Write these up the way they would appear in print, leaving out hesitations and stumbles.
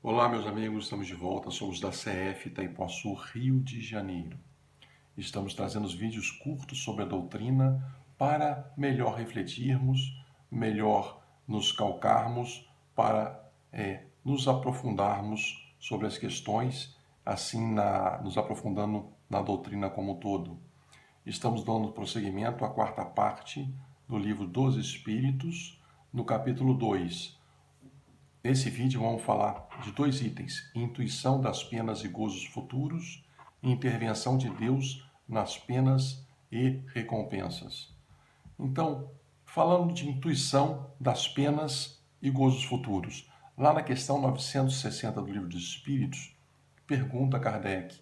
Olá, meus amigos, estamos de volta. Somos da CF Itaipuaçu, Rio de Janeiro. Estamos trazendo os vídeos curtos sobre a doutrina para melhor refletirmos, melhor nos calcarmos, para nos aprofundarmos sobre as questões, assim nos aprofundando na doutrina como um todo. Estamos dando prosseguimento à quarta parte do livro dos Espíritos, no capítulo 2. Nesse vídeo vamos falar de dois itens: intuição das penas e gozos futuros e intervenção de Deus nas penas e recompensas. Então, falando de intuição das penas e gozos futuros, lá na questão 960 do Livro dos Espíritos, pergunta Kardec: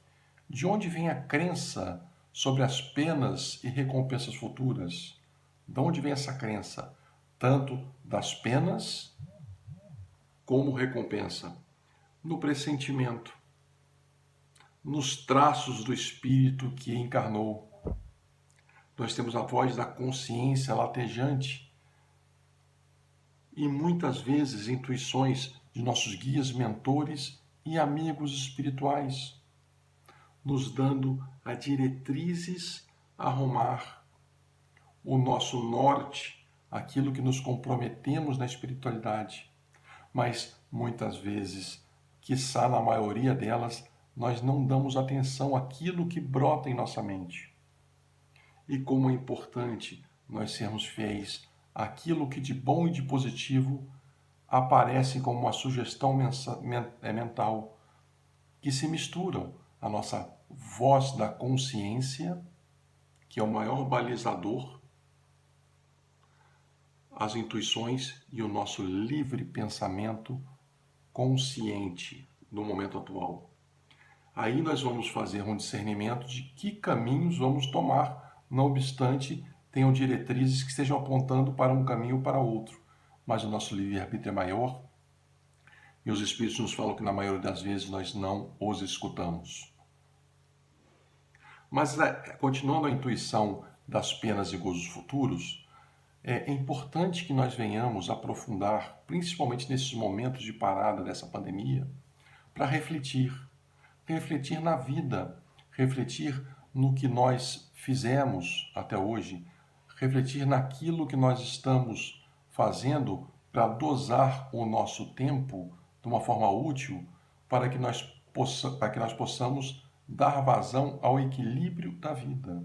de onde vem a crença sobre as penas e recompensas futuras? De onde vem essa crença? Tanto das penas como recompensa? No pressentimento, nos traços do espírito que encarnou. Nós temos a voz da consciência latejante e muitas vezes intuições de nossos guias, mentores e amigos espirituais, nos dando a diretrizes a arrumar o nosso norte, aquilo que nos comprometemos na espiritualidade. Mas muitas vezes, quiçá na maioria delas, nós não damos atenção àquilo que brota em nossa mente. E como é importante nós sermos fiéis àquilo que de bom e de positivo aparece como uma sugestão mental, que se misturam a nossa voz da consciência, que é o maior balizador, as intuições e o nosso livre pensamento consciente no momento atual. Aí nós vamos fazer um discernimento de que caminhos vamos tomar, não obstante tenham diretrizes que estejam apontando para um caminho ou para outro. Mas o nosso livre-arbítrio é maior e os Espíritos nos falam que na maioria das vezes nós não os escutamos. Mas continuando a intuição das penas e gozos futuros, é importante que nós venhamos aprofundar, principalmente nesses momentos de parada dessa pandemia, para refletir na vida, refletir no que nós fizemos até hoje, refletir naquilo que nós estamos fazendo para dosar o nosso tempo de uma forma útil para que nós possamos dar vazão ao equilíbrio da vida.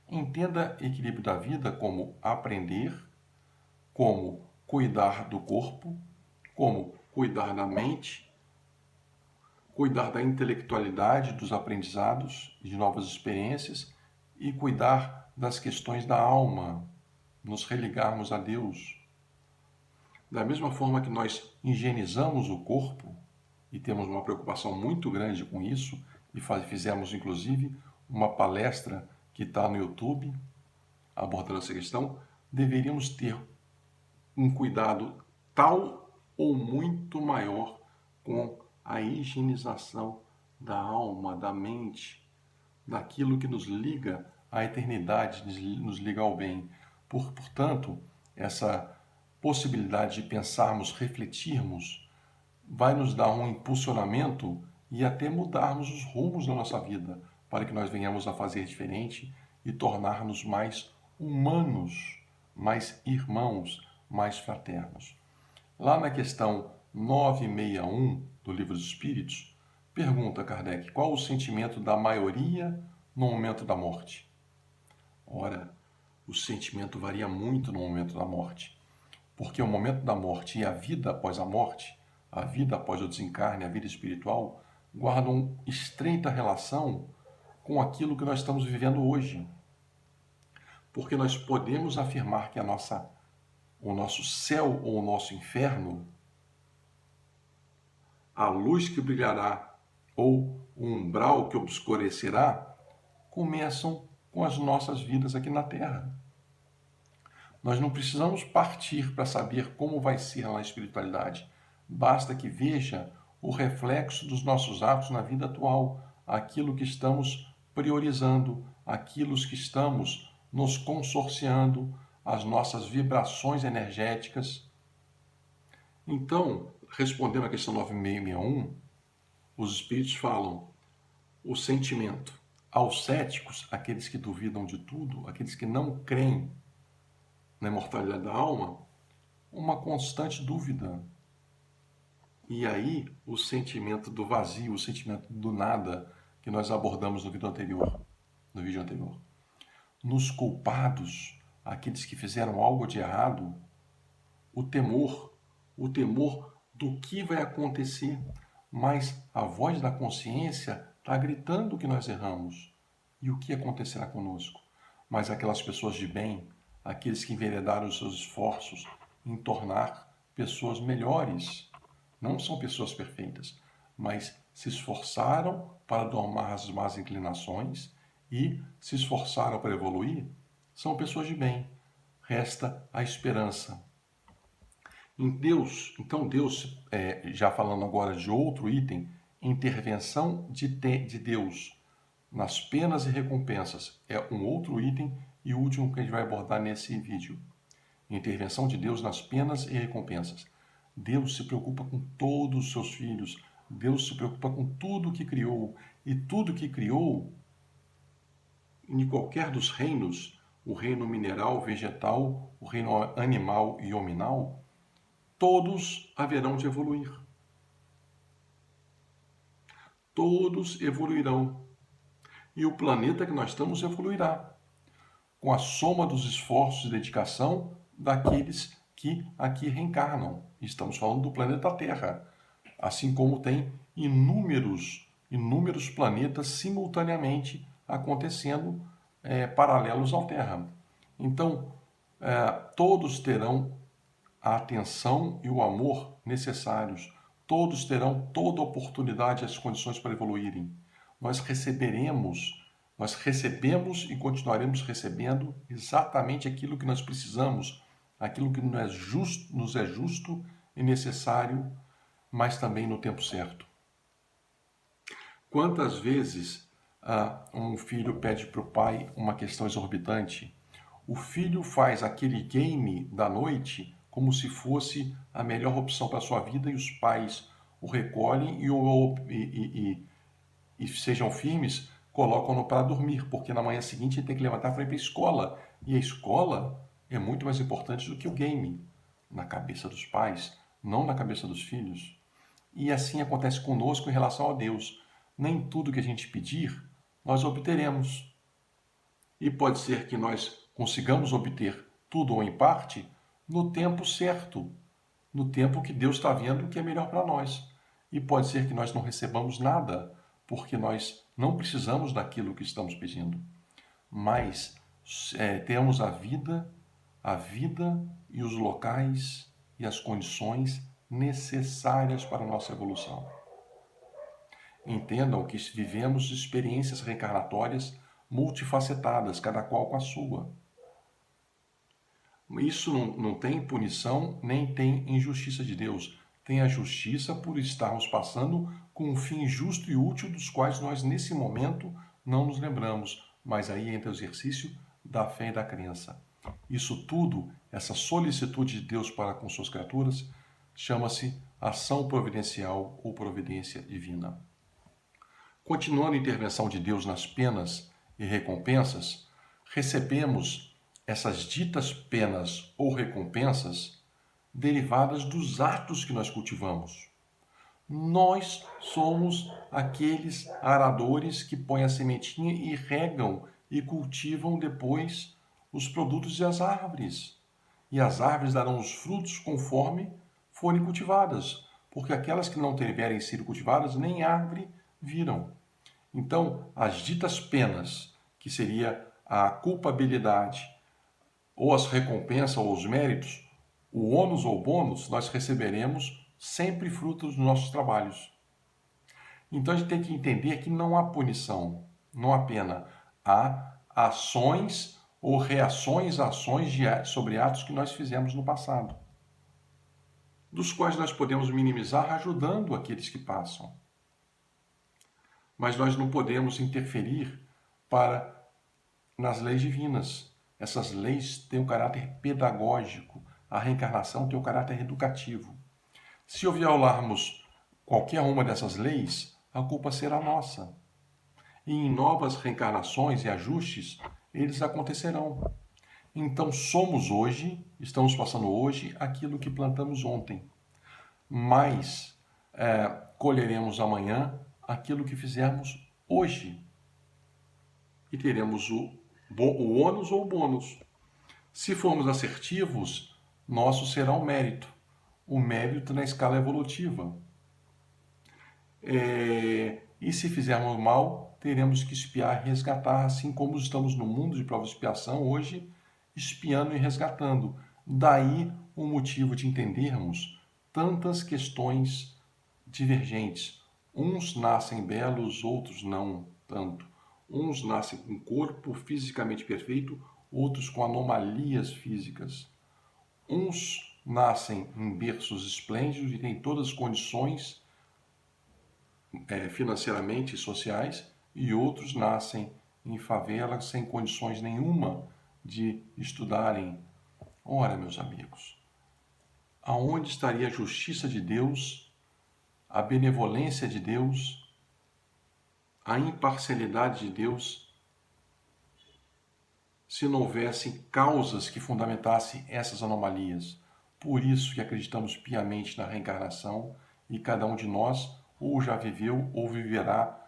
Entenda equilíbrio da vida como aprender, como cuidar do corpo, como cuidar da mente, cuidar da intelectualidade, dos aprendizados, de novas experiências e cuidar das questões da alma, nos religarmos a Deus. Da mesma forma que nós higienizamos o corpo e temos uma preocupação muito grande com isso, e fizemos inclusive uma palestra que está no YouTube abordando essa questão, deveríamos ter um cuidado tal ou muito maior com a higienização da alma, da mente, daquilo que nos liga à eternidade, nos liga ao bem. Portanto, essa possibilidade de pensarmos, refletirmos, vai nos dar um impulsionamento e até mudarmos os rumos da nossa vida, para que nós venhamos a fazer diferente e tornar-nos mais humanos, mais irmãos, mais fraternos. Lá na questão 961 do Livro dos Espíritos, pergunta Kardec qual o sentimento da maioria no momento da morte. Ora, o sentimento varia muito no momento da morte, porque o momento da morte e a vida após a morte, a vida após o desencarne, a vida espiritual, guardam estreita relação com aquilo que nós estamos vivendo hoje. Porque nós podemos afirmar que o nosso céu ou o nosso inferno, a luz que brilhará ou o umbral que obscurecerá, começam com as nossas vidas aqui na Terra. Nós não precisamos partir para saber como vai ser na espiritualidade. Basta que veja o reflexo dos nossos atos na vida atual, aquilo que estamos priorizando, aquilo que estamos nos consorciando, as nossas vibrações energéticas. Então, respondendo à questão 9661, os espíritos falam o sentimento. Aos céticos, aqueles que duvidam de tudo, aqueles que não creem na imortalidade da alma, uma constante dúvida. E aí, o sentimento do vazio, o sentimento do nada, que nós abordamos no vídeo anterior. Nos culpados, aqueles que fizeram algo de errado, o temor do que vai acontecer, mas a voz da consciência está gritando que nós erramos e o que acontecerá conosco. Mas aquelas pessoas de bem, aqueles que enveredaram os seus esforços em tornar pessoas melhores, não são pessoas perfeitas, mas se esforçaram para domar as más inclinações e se esforçaram para evoluir, são pessoas de bem. Resta a esperança. Então Deus, já falando agora de outro item, intervenção de Deus nas penas e recompensas, é um outro item e último que a gente vai abordar nesse vídeo. Intervenção de Deus nas penas e recompensas. Deus se preocupa com todos os seus filhos, Deus se preocupa com tudo que criou, e tudo que criou, em qualquer dos reinos, o reino mineral, vegetal, o reino animal e hominal, todos haverão de evoluir. Todos evoluirão. E o planeta que nós estamos evoluirá, com a soma dos esforços e dedicação daqueles que aqui reencarnam. Estamos falando do planeta Terra, assim como tem inúmeros planetas simultaneamente acontecendo paralelos à Terra. Então, todos terão a atenção e o amor necessários. Todos terão toda a oportunidade e as condições para evoluírem. Nós recebemos e continuaremos recebendo exatamente aquilo que nós precisamos, aquilo que nos é justo e necessário, mas também no tempo certo. Quantas vezes um filho pede para o pai uma questão exorbitante? O filho faz aquele game da noite como se fosse a melhor opção para a sua vida e os pais o recolhem e sejam firmes, colocam-no para dormir, porque na manhã seguinte ele tem que levantar para ir para a escola. E a escola é muito mais importante do que o game, na cabeça dos pais, não na cabeça dos filhos. E assim acontece conosco em relação a Deus. Nem tudo que a gente pedir, nós obteremos. E pode ser que nós consigamos obter tudo ou em parte no tempo certo, no tempo que Deus está vendo que é melhor para nós. E pode ser que nós não recebamos nada, porque nós não precisamos daquilo que estamos pedindo. Mas temos a vida e os locais e as condições necessárias para a nossa evolução. Entendam que vivemos experiências reencarnatórias multifacetadas, cada qual com a sua. Isso não tem punição, nem tem injustiça de Deus. Tem a justiça por estarmos passando com um fim justo e útil dos quais nós, nesse momento, não nos lembramos. Mas aí entra o exercício da fé e da crença. Isso tudo, essa solicitude de Deus para com suas criaturas, chama-se ação providencial ou providência divina. Continuando a intervenção de Deus nas penas e recompensas, recebemos essas ditas penas ou recompensas derivadas dos atos que nós cultivamos. Nós somos aqueles aradores que põem a sementinha e regam e cultivam depois os produtos e as árvores. E as árvores darão os frutos conforme forem cultivadas, porque aquelas que não tiverem sido cultivadas nem árvore viram. Então, as ditas penas, que seria a culpabilidade, ou as recompensas ou os méritos, o ônus ou bônus, nós receberemos sempre frutos dos nossos trabalhos. Então a gente tem que entender que não há punição, não há pena. Há ações ou reações a ações sobre atos que nós fizemos no passado, dos quais nós podemos minimizar ajudando aqueles que passam. Mas nós não podemos interferir nas leis divinas. Essas leis têm um caráter pedagógico, a reencarnação tem um caráter educativo. Se violarmos qualquer uma dessas leis, a culpa será nossa. E em novas reencarnações e ajustes, eles acontecerão. Então somos hoje, estamos passando hoje aquilo que plantamos ontem, mas colheremos amanhã aquilo que fizermos hoje. E teremos o ônus ou o bônus. Se formos assertivos, nosso será o mérito na escala evolutiva. E se fizermos mal, teremos que espiar e resgatar, assim como estamos no mundo de prova e expiação hoje, espiando e resgatando. Daí o motivo de entendermos tantas questões divergentes. Uns nascem belos, outros não tanto. Uns nascem com corpo fisicamente perfeito, outros com anomalias físicas. Uns nascem em berços esplêndidos e têm todas as condições financeiramente e sociais, e outros nascem em favelas sem condições nenhuma de estudarem. Ora, meus amigos, aonde estaria a justiça de Deus, a benevolência de Deus, a imparcialidade de Deus, se não houvessem causas que fundamentassem essas anomalias? Por isso que acreditamos piamente na reencarnação, e cada um de nós ou já viveu ou viverá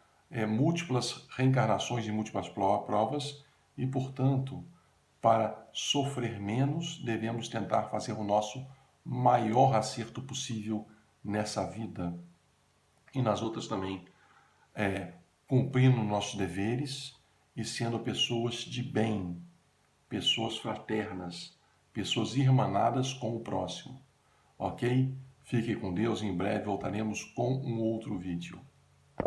múltiplas reencarnações e múltiplas provas, e, portanto, para sofrer menos, devemos tentar fazer o nosso maior acerto possível nessa vida e nas outras também, cumprindo nossos deveres e sendo pessoas de bem, pessoas fraternas, pessoas irmanadas com o próximo. Ok? Fique com Deus, em breve voltaremos com um outro vídeo.